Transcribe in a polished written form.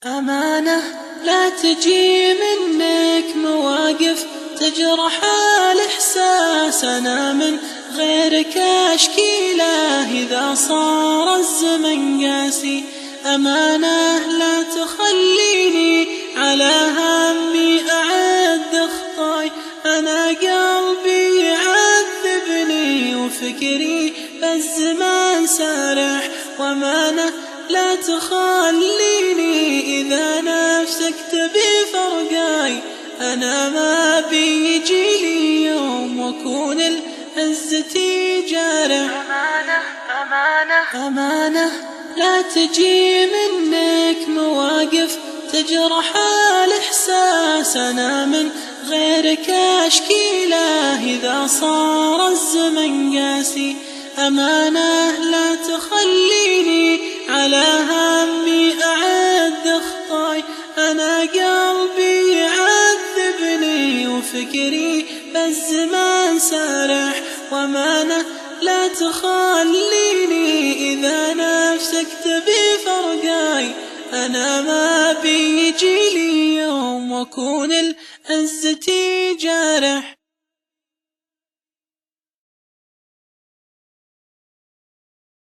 أمانة لا تجي منك مواقف تجرح الإحساس، أنا من غيرك أشكي له إذا صار الزمن قاسي. أمانة لا تخليني على همي أعد خطاي، أنا قلبي يعذبني وفكري بالزمان سارح. وأمانة لا تخليني إذا نفسك تبي فرقاي، أنا ما بيجي لي يوم وأكون لعزتي جارح. أمانة لا تجي منك مواقف تجرح الإحساس، أنا من غيرك أشكي له إذا صار الزمن قاسي. أمانة لا تخليني على همي أعد خطاي، أنا قلبي يعذبني وفكري بالزمان سارح. وأمانة لا تخليني إذا نفسك تبي فرقاي، أنا ما بيجي لي يوم وأكون لعزتي جارح.